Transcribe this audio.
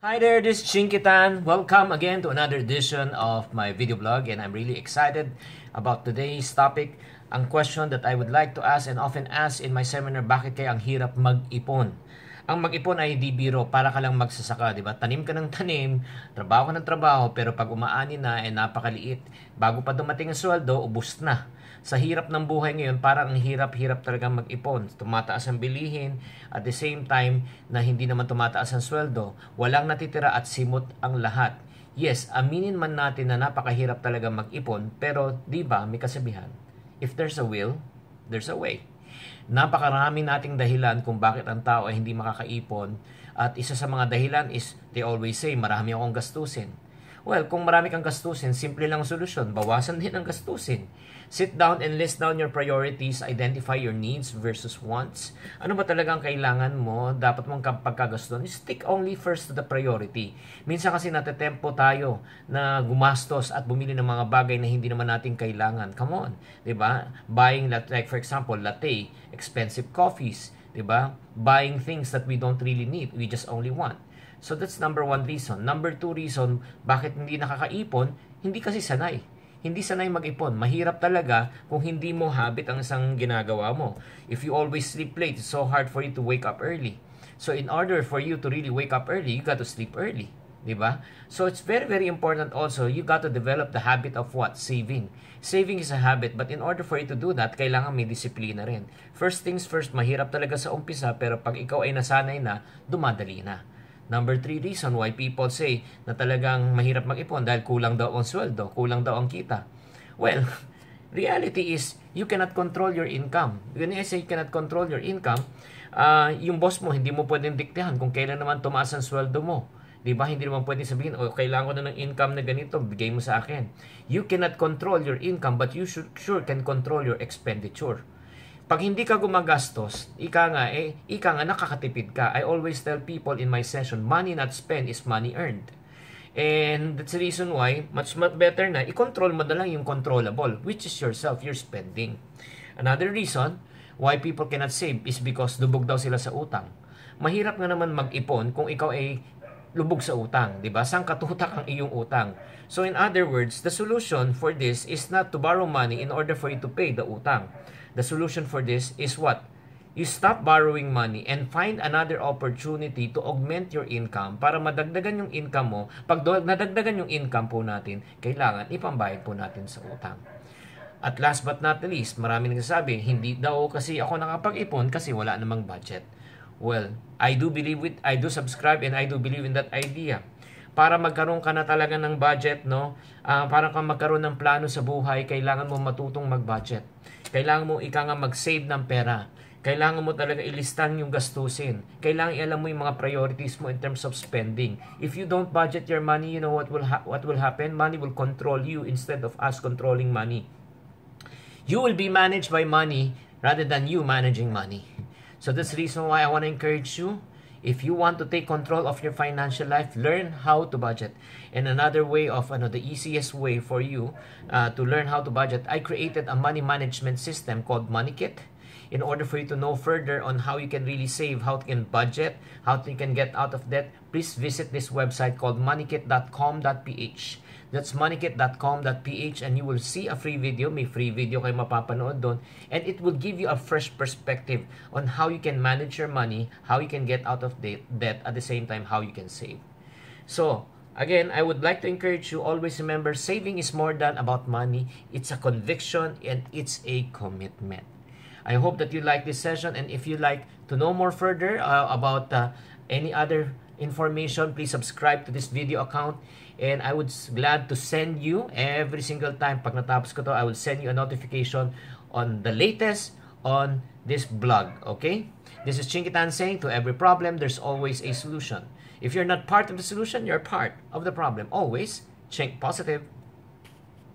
Hi there, this is Chinkitan. Welcome again to another edition of my video blog, and I'm really excited about today's topic. Ang question that I would like to ask and often ask in my seminar, bakit kaya ang hirap mag-ipon? Ang mag-ipon ay di biro, para ka lang magsasaka, di ba? Tanim ka ng tanim, trabaho ka ng trabaho, pero pag umaani na ay napakaliit. Bago pa dumating ang sweldo, ubos na. Sa hirap ng buhay ngayon, parang ang hirap-hirap talaga mag-ipon. Tumataas ang bilihin, at the same time na hindi naman tumataas ang sweldo, walang natitira at simot ang lahat. Yes, aminin man natin na napakahirap talaga mag-ipon, pero di ba may kasabihan? If there's a will, there's a way. Napakarami nating dahilan kung bakit ang tao ay hindi makakaipon, at isa sa mga dahilan is, they always say, marami akong gastusin. Well, kung marami kang gastusin, simple lang ang solusyon. Bawasan din ang gastusin. Sit down and list down your priorities. Identify your needs versus wants. Ano ba talaga ang kailangan mo? Dapat mong pagkagastuhan. Stick only first to the priority. Minsan kasi natetempo tayo na gumastos at bumili ng mga bagay na hindi naman natin kailangan. Come on. Diba? Buying, like for example, latte, expensive coffees. Diba? Buying things that we don't really need. We just only want. So that's number one reason. Number two reason, bakit hindi nakakaipon? Hindi kasi sanay. Hindi sanay mag-ipon. Mahirap talaga kung hindi mo habit ang isang ginagawa mo. If you always sleep late, it's so hard for you to wake up early. So in order for you to really wake up early, you got to sleep early. Diba? So it's very, very important also, you got to develop the habit of what? Saving. Saving is a habit, but in order for you to do that, kailangan may disiplina rin. First things first, mahirap talaga sa umpisa, pero pag ikaw ay nasanay na, dumadali na. Number 3 reason why people say na talagang mahirap mag-ipon dahil kulang daw ang sweldo, kulang daw ang kita. Well, reality is, you cannot control your income. When I say you cannot control your income, yung boss mo, hindi mo pwedeng diktahan kung kailan naman tumaas ang sweldo mo. Diba? Hindi naman pwedeng sabihin, kailangan ko na ng income na ganito, bigay mo sa akin. You cannot control your income, but you sure can control your expenditure. Pag hindi ka gumagastos, ika nga nakakatipid ka. I always tell people in my session, money not spent is money earned. And that's the reason why, much better na, i-control mo na lang yung controllable, which is yourself, your spending. Another reason why people cannot save is because lubog daw sila sa utang. Mahirap nga naman mag-ipon kung ikaw ay lubog sa utang, di ba? Saan katutak ang iyong utang? So in other words, the solution for this is not to borrow money in order for you to pay the utang. The solution for this is what? You stop borrowing money and find another opportunity to augment your income para madagdagan yung income mo. Pag nadagdagan yung income po natin, kailangan ipambayad po natin sa utang. At last but not least, marami nagsasabi, hindi daw kasi ako nakapag-ipon kasi wala namang budget. Well, I do subscribe and I do believe in that idea. Para magkaroon ka na talaga ng budget, no? Para kang magkaroon ng plano sa buhay, kailangan mo matutong mag-budget. Kailangan mo mag-save ng pera. Kailangan mo talaga ilistan yung gastusin. Kailangan ialam mo yung mga priorities mo in terms of spending. If you don't budget your money, you know what will happen? Money will control you instead of us controlling money. You will be managed by money rather than you managing money. So that's the reason why I want to encourage you. If you want to take control of your financial life, learn how to budget. And another way of, the easiest way for you to learn how to budget, I created a money management system called MoneyKit. In order for you to know further on how you can really save, how you can budget, how you can get out of debt, please visit this website called moneykit.com.ph. That's moneykit.com.ph, and you will see a free video. May free video kayo mapapanood doon. And it will give you a fresh perspective on how you can manage your money, how you can get out of debt, at the same time, how you can save. So, again, I would like to encourage you, always remember, saving is more than about money. It's a conviction and it's a commitment. I hope that you like this session, and if you like to know more further about any other information, please subscribe to this video account, and I would glad to send you every single time pag natapos ko to, I will send you a notification on the latest on this blog. Okay, this is Chinkitan saying, to every problem there's always a solution. If you're not part of the solution, you're part of the problem. Always think positive.